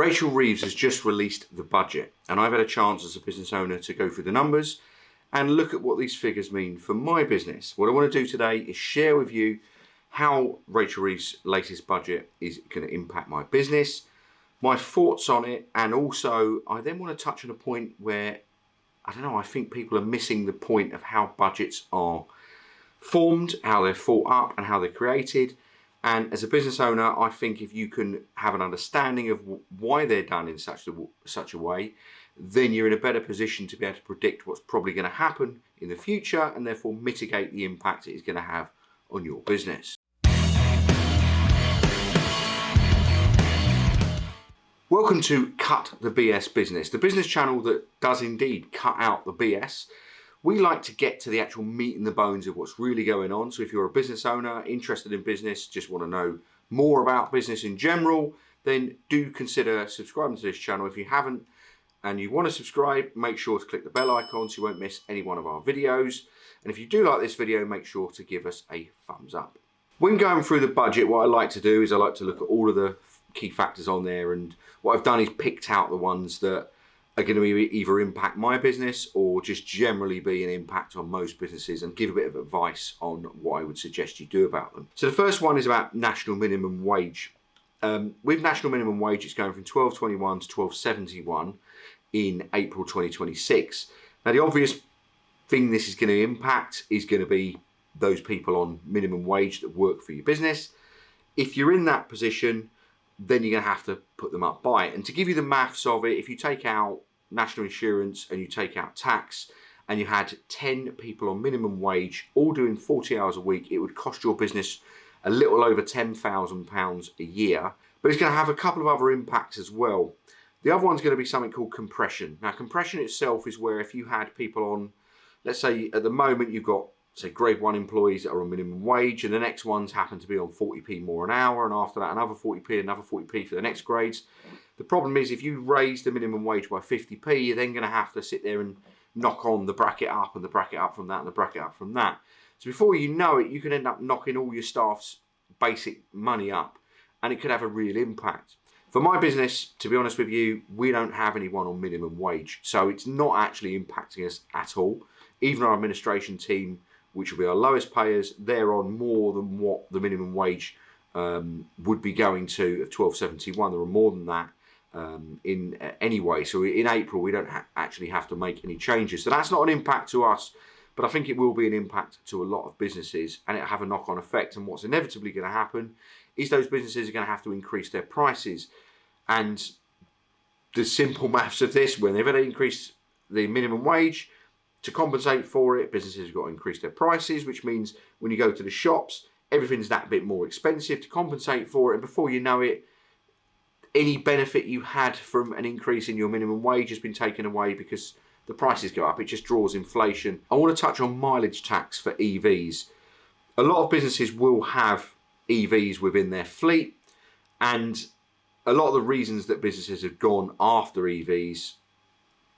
Rachel Reeves has just released the budget, and I've had a chance as a business owner to go through the numbers and look at what these figures mean for my business. What I want to do today is share with you how Rachel Reeves' latest budget is going to impact my business, my thoughts on it, and also I then want to touch on a point where, I think people are missing the point of how budgets are formed, how they're thought up, and how they're created. And as a business owner, I think if you can have an understanding of why they're done in such a way, then you're in a better position to be able to predict what's probably going to happen in the future and therefore mitigate the impact it is going to have on your business. Welcome to Cut the BS Business, the business channel that does indeed cut out the BS. We like to get to the actual meat and the bones of what's really going on. So if you're a business owner, interested in business, just want to know more about business in general, then do consider subscribing to this channel. If you haven't and you want to subscribe, make sure to click the bell icon so you won't miss any one of our videos. And if you do like this video, make sure to give us a thumbs up. When going through the budget, what I like to do is I like to look at all of the key factors on there, and what I've done is picked out the ones that are going to either impact my business or just generally be an impact on most businesses, and give a bit of advice on what I would suggest you do about them. So the first one is about national minimum wage. With national minimum wage, it's going from $12.21 to $12.71 in April 2026. Now the obvious thing this is going to impact is going to be those people on minimum wage that work for your business. If you're in that position, then you're going to have to put them up by it. And to give you the maths of it, if you take out national insurance and you take out tax and you had 10 people on minimum wage all doing 40 hours a week, it would cost your business a little over £10,000 a year. But it's going to have a couple of other impacts as well. The other one's going to be something called compression. Now compression itself is where if you had people on, let's say at the moment you've got grade 1 employees that are on minimum wage, and the next ones happen to be on 40p more an hour, and after that another 40p for the next grades. The problem is if you raise the minimum wage by 50p, you're then going to have to sit there and knock on the bracket up and the bracket up from that and the bracket up from that. So before you know it, you can end up knocking all your staff's basic money up, and it could have a real impact. For my business, to be honest with you, we don't have anyone on minimum wage, so it's not actually impacting us at all. Even our administration team, which will be our lowest payers, they're on more than what the minimum wage would be going to of $12.71. There are more than that anyway. So in April, we don't actually have to make any changes. So that's not an impact to us, but I think it will be an impact to a lot of businesses, and it'll have a knock-on effect. And what's inevitably going to happen is those businesses are going to have to increase their prices. And the simple maths of this, whenever they increase the minimum wage, to compensate for it, businesses have got to increase their prices, which means when you go to the shops, everything's that bit more expensive to compensate for it. And before you know it, any benefit you had from an increase in your minimum wage has been taken away because the prices go up. It just draws inflation. I want to touch on mileage tax for EVs. A lot of businesses will have EVs within their fleet, and a lot of the reasons that businesses have gone after EVs,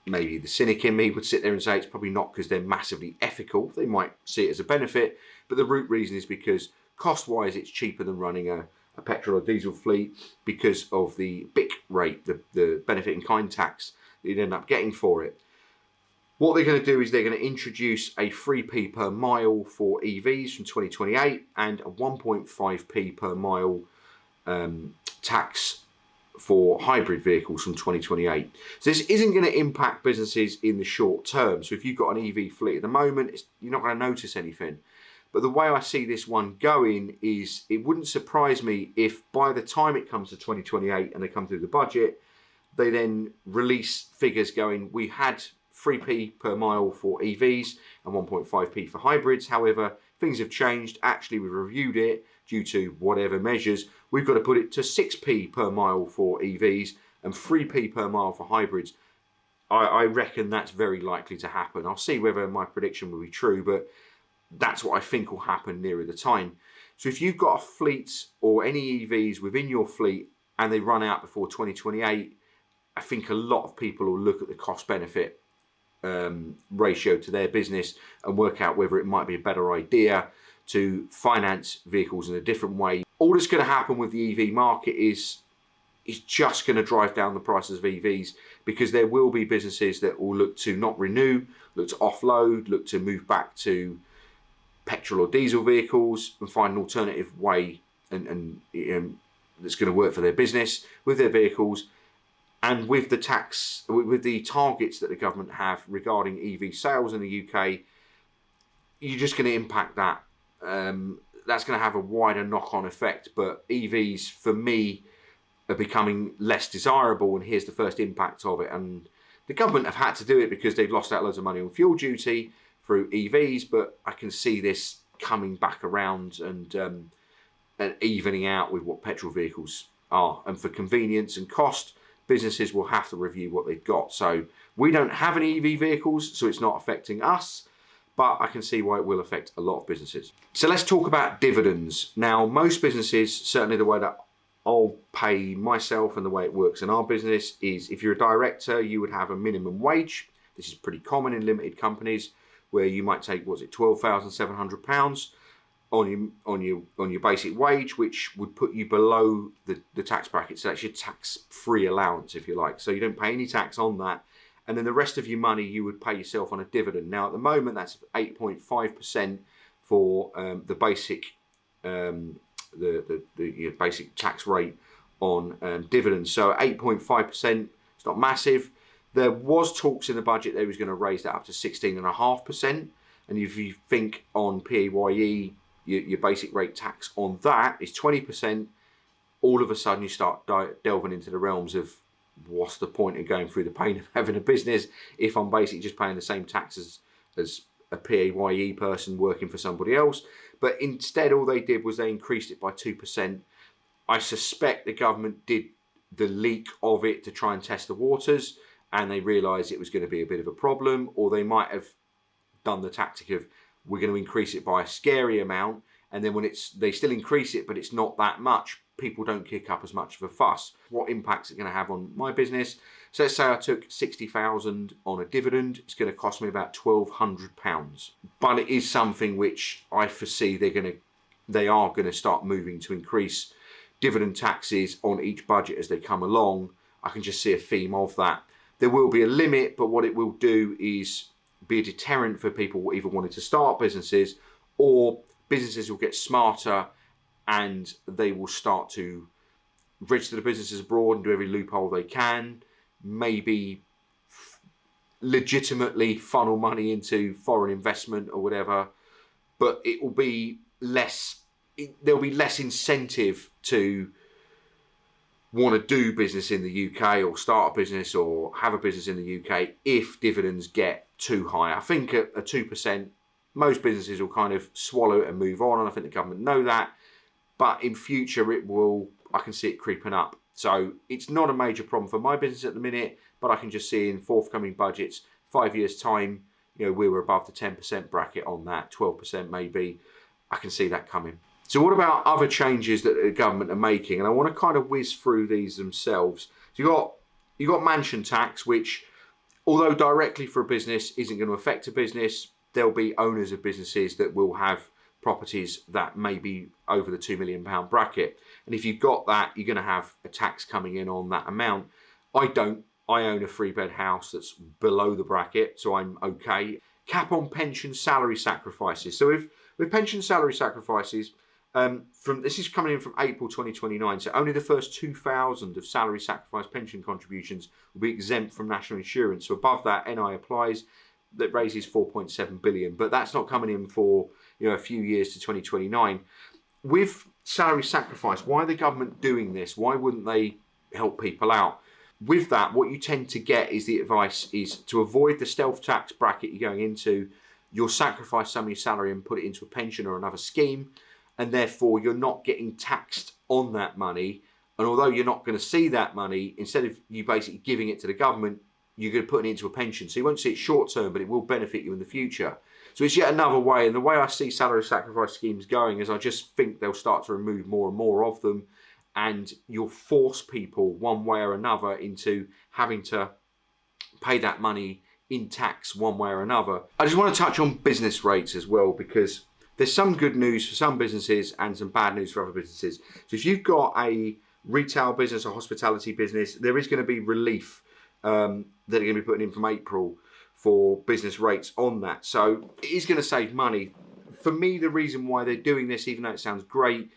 maybe the cynic in me would sit there and say it's probably not because they're massively ethical. They might see it as a benefit, but the root reason is because cost-wise it's cheaper than running a petrol or diesel fleet because of the BIC rate, the benefit in kind tax that you'd end up getting for it. What they're going to do is they're going to introduce a 3p per mile for EVs from 2028 and a 1.5p per mile tax for hybrid vehicles from 2028. So this isn't going to impact businesses in the short term. So if you've got an EV fleet at the moment, you're not going to notice anything. But the way I see this one going is it wouldn't surprise me if by the time it comes to 2028 and they come through the budget, they then release figures going, we had 3p per mile for EVs and 1.5p for hybrids. However, things have changed. Actually, we've reviewed it due to whatever measures. We've got to put it to 6p per mile for EVs and 3p per mile for hybrids. I reckon that's very likely to happen. I'll see whether my prediction will be true, but that's what I think will happen nearer the time. So if you've got a fleet or any EVs within your fleet and they run out before 2028, I think a lot of people will look at the cost benefit ratio to their business and work out whether it might be a better idea to finance vehicles in a different way. All that's going to happen with the EV market is is just going to drive down the prices of EVs, because there will be businesses that will look to not renew, look to offload, look to move back to petrol or diesel vehicles and find an alternative way and that's going to work for their business with their vehicles. And with the tax, with the targets that the government have regarding EV sales in the UK, you're just going to impact that. That's going to have a wider knock-on effect. But EVs, for me, are becoming less desirable, and here's the first impact of it. And the government have had to do it because they've lost out loads of money on fuel duty through EVs, but I can see this coming back around and evening out with what petrol vehicles are. And for convenience and cost, businesses will have to review what they've got. So we don't have any EV vehicles, so it's not affecting us, but I can see why it will affect a lot of businesses. So let's talk about dividends. Now, most businesses, certainly the way that I'll pay myself and the way it works in our business is, if you're a director, you would have a minimum wage. This is pretty common in limited companies, where you might take, £12,700 on your basic wage, which would put you below the tax bracket. So that's your tax-free allowance, if you like. So you don't pay any tax on that. And then the rest of your money you would pay yourself on a dividend. Now, at the moment, that's 8.5% for the basic your basic tax rate on dividends. So 8.5%, it's not massive. There was talks in the budget they was going to raise that up to 16.5%. And if you think on PAYE, your basic rate tax on that is 20%, all of a sudden you start delving into the realms of, what's the point of going through the pain of having a business if I'm basically just paying the same taxes as a PAYE person working for somebody else? But instead, all they did was they increased it by 2%. I suspect the government did the leak of it to try and test the waters, and they realised it was going to be a bit of a problem, or they might have done the tactic of, we're going to increase it by a scary amount, and then when they still increase it, but it's not that much, people don't kick up as much of a fuss. What impact's it going to have on my business? So let's say I took 60,000 on a dividend, it's going to cost me about £1,200. But it is something which I foresee they are going to start moving to increase dividend taxes on each budget as they come along. I can just see a theme of that. There will be a limit, but what it will do is be a deterrent for people either wanting to start businesses, or businesses will get smarter and they will start to register the businesses abroad and do every loophole they can, maybe legitimately funnel money into foreign investment or whatever, but it will be there'll be less incentive to want to do business in the UK or start a business or have a business in the UK if dividends get too high. I think at 2%, most businesses will kind of swallow it and move on, and I think the government know that. But in future, I can see it creeping up. So it's not a major problem for my business at the minute, but I can just see in forthcoming budgets, 5 years' time, we were above the 10% bracket on that, 12% maybe. I can see that coming. So what about other changes that the government are making? And I want to kind of whiz through these themselves. So you got mansion tax, which, although directly for a business isn't going to affect a business, there'll be owners of businesses that will have properties that may be over the £2 million bracket. And if you've got that, you're going to have a tax coming in on that amount. I don't. I own a 3-bed house that's below the bracket, so I'm okay. Cap on pension salary sacrifices. So with pension salary sacrifices, this is coming in from April 2029. So only the first 2,000 of salary sacrifice pension contributions will be exempt from national insurance. So above that, NI applies. That raises 4.7 billion, but that's not coming in for a few years to 2029. With salary sacrifice, why are the government doing this? Why wouldn't they help people out? With that, what you tend to get is the advice is to avoid the stealth tax bracket you're going into. You'll sacrifice some of your salary and put it into a pension or another scheme, and therefore you're not getting taxed on that money. And although you're not going to see that money, instead of you basically giving it to the government, you're going to put it into a pension. So you won't see it short term, but it will benefit you in the future. So it's yet another way. And the way I see salary sacrifice schemes going is I just think they'll start to remove more and more of them. And you'll force people one way or another into having to pay that money in tax one way or another. I just want to touch on business rates as well, because there's some good news for some businesses and some bad news for other businesses. So if you've got a retail business or hospitality business, there is going to be relief that are going to be putting in from April for business rates on that. So it is going to save money. For me, the reason why they're doing this, even though it sounds great,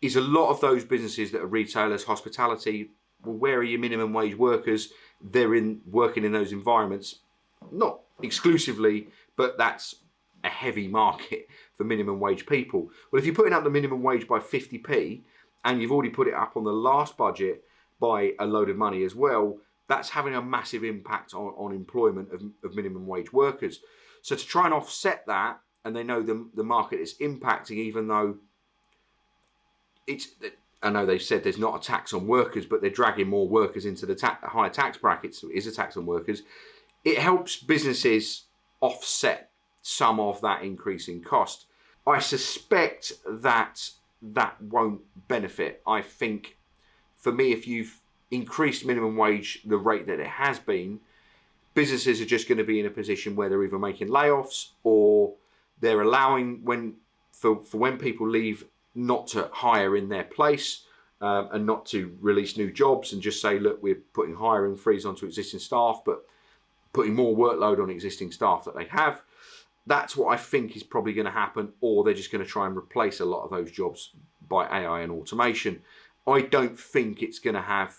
is a lot of those businesses that are retailers, hospitality, well, where are your minimum wage workers? They're working in those environments, not exclusively, but that's a heavy market for minimum wage people. Well, if you're putting up the minimum wage by 50p and you've already put it up on the last budget by a load of money as well, that's having a massive impact on employment of minimum wage workers. So to try and offset that, and they know the market is impacting, even though I know they've said there's not a tax on workers, but they're dragging more workers into the higher tax brackets, so it is a tax on workers. It helps businesses offset some of that increase in cost. I suspect that won't benefit. I think, for me, if you've increased minimum wage the rate that it has been, businesses are just going to be in a position where they're either making layoffs or they're allowing for when people leave, not to hire in their place and not to release new jobs and just say, look, we're putting hiring freeze onto existing staff, but putting more workload on existing staff that they have. That's what I think is probably going to happen, or they're just going to try and replace a lot of those jobs by AI and automation. I don't think it's going to have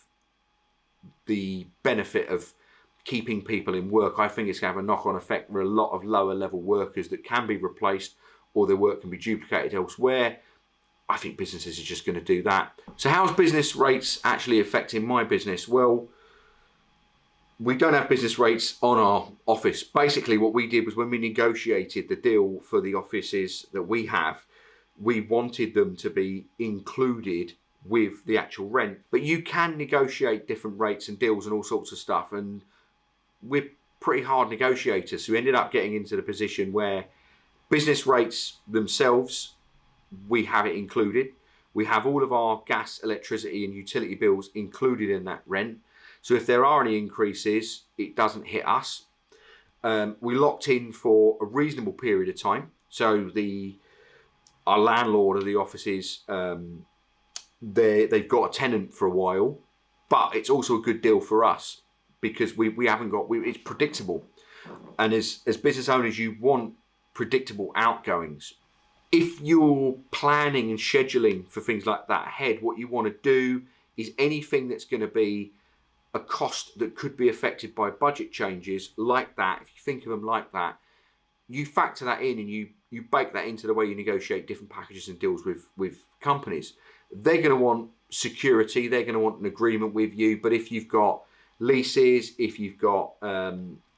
the benefit of keeping people in work. I think it's going to have a knock-on effect for a lot of lower level workers that can be replaced or their work can be duplicated elsewhere. I think businesses are just going to do that. So how's business rates actually affecting my business? Well, we don't have business rates on our office. Basically, what we did was when we negotiated the deal for the offices that we have, we wanted them to be included with the actual rent. But you can negotiate different rates and deals and all sorts of stuff. And we're pretty hard negotiators. So we ended up getting into the position where business rates themselves, we have it included. We have all of our gas, electricity and utility bills included in that rent. So if there are any increases, it doesn't hit us. We locked in for a reasonable period of time. So our landlord of the offices, they've got a tenant for a while, but it's also a good deal for us because we haven't got, it's predictable. And as business owners, you want predictable outgoings. If you're planning and scheduling for things like that ahead, what you want to do is anything that's going to be a cost that could be affected by budget changes like that, if you think of them like that, you factor that in and you bake that into the way you negotiate different packages and deals with companies. They're going to want security, they're going to want an agreement with you, but if you've got leases, if you've got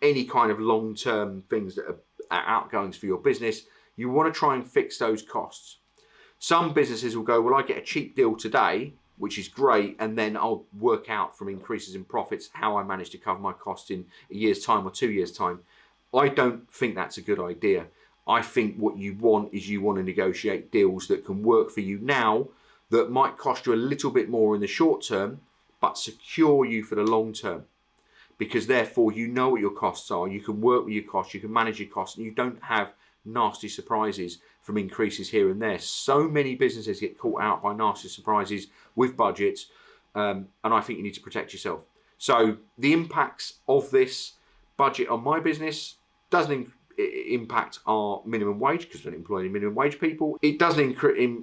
any kind of long-term things that are outgoings for your business, you want to try and fix those costs. Some businesses will go, well, I get a cheap deal today, which is great, and then I'll work out from increases in profits how I manage to cover my costs in a year's time or 2 years' time. I don't think that's a good idea. I think what you want is you want to negotiate deals that can work for you now, that might cost you a little bit more in the short term, but secure you for the long term. Because therefore you know what your costs are, you can work with your costs, you can manage your costs, and you don't have nasty surprises from increases here and there. So many businesses get caught out by nasty surprises with budgets, and I think you need to protect yourself. So the impacts of this budget on my business doesn't impact our minimum wage because we don't employ any minimum wage people. It doesn't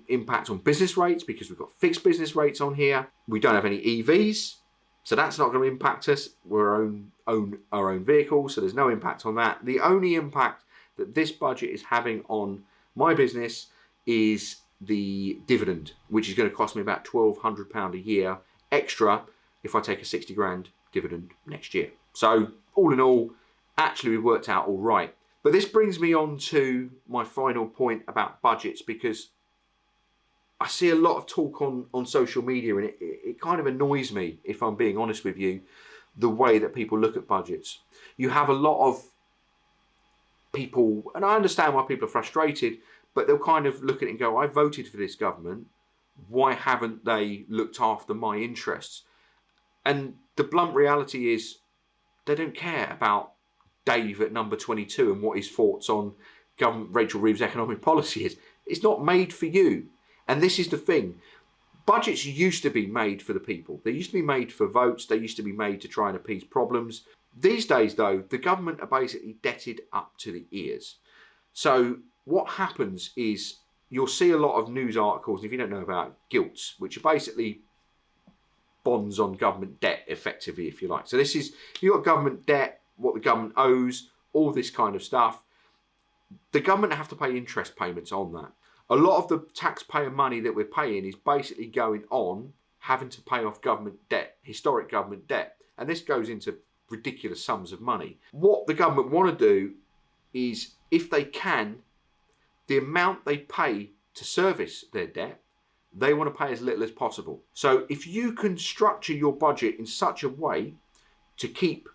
impact on business rates because we've got fixed business rates on here. We don't have any EVs, so that's not going to impact us. We're own our own vehicles, so there's no impact on that. The only impact that this budget is having on my business is the dividend, which is going to cost me about £1,200 a year extra if I take a 60 grand dividend next year. So all in all, actually we've worked out all right. But this brings me on to my final point about budgets, because I see a lot of talk on social media, and it kind of annoys me, if I'm being honest with you, the way that people look at budgets. You have a lot of people, and I understand why people are frustrated, but they'll kind of look at it and go, I voted for this government, why haven't they looked after my interests? And the blunt reality is they don't care about Dave at number 22 and what his thoughts on Rachel Reeves' economic policy is. It's not made for you. And this is the thing. Budgets used to be made for the people. They used to be made for votes. They used to be made to try and appease problems. These days, though, the government are basically debted up to the ears. So what happens is you'll see a lot of news articles, if you don't know about gilts, which are basically bonds on government debt, effectively, if you like. So this is, if you've got government debt, what the government owes, all this kind of stuff, the government have to pay interest payments on that. A lot of the taxpayer money that we're paying is basically going on having to pay off government debt, historic government debt. And this goes into ridiculous sums of money. What the government want to do is, if they can, the amount they pay to service their debt, they want to pay as little as possible. So if you can structure your budget in such a way to keep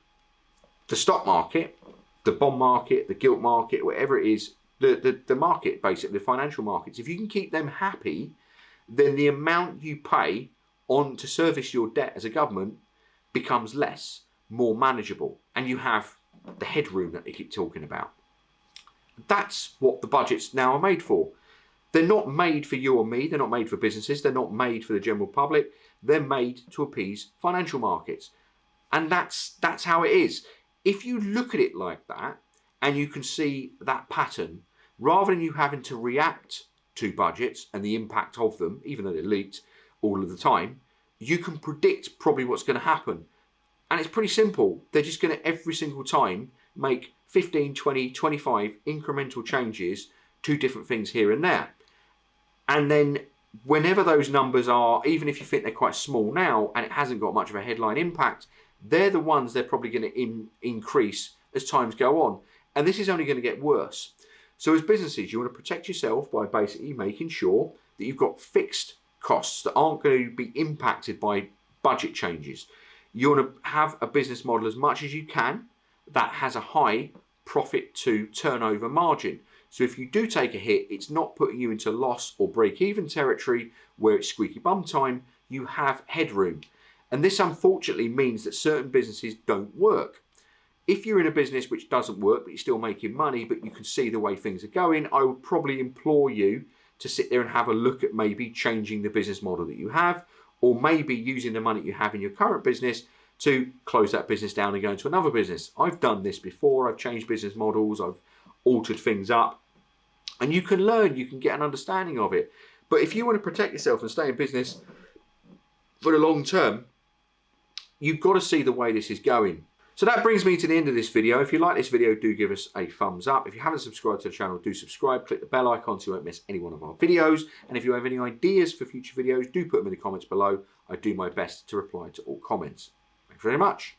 the stock market, the bond market, the gilt market, whatever it is, the market, basically, the financial markets, if you can keep them happy, then the amount you pay on to service your debt as a government becomes less, more manageable, and you have the headroom that they keep talking about. That's what the budgets now are made for. They're not made for you or me. They're not made for businesses. They're not made for the general public. They're made to appease financial markets. And that's how it is. If you look at it like that, and you can see that pattern, rather than you having to react to budgets and the impact of them, even though they're leaked all of the time, you can predict probably what's going to happen. And it's pretty simple. They're just going to, every single time, make 15, 20, 25 incremental changes to different things here and there. And then whenever those numbers are, even if you think they're quite small now and it hasn't got much of a headline impact, they're the ones they're probably going to increase as times go on. And this is only going to get worse. So as businesses, you want to protect yourself by basically making sure that you've got fixed costs that aren't going to be impacted by budget changes. You want to have a business model as much as you can that has a high profit to turnover margin. So if you do take a hit, it's not putting you into loss or break-even territory where it's squeaky bum time. You have headroom. And this unfortunately means that certain businesses don't work. If you're in a business which doesn't work, but you're still making money, but you can see the way things are going, I would probably implore you to sit there and have a look at maybe changing the business model that you have, or maybe using the money you have in your current business to close that business down and go into another business. I've done this before. I've changed business models. I've altered things up. And you can learn, you can get an understanding of it. But if you want to protect yourself and stay in business for the long term, you've got to see the way this is going. So that brings me to the end of this video. If you like this video, do give us a thumbs up. If you haven't subscribed to the channel, do subscribe. Click the bell icon so you won't miss any one of our videos. And if you have any ideas for future videos, do put them in the comments below. I do my best to reply to all comments. Thanks very much.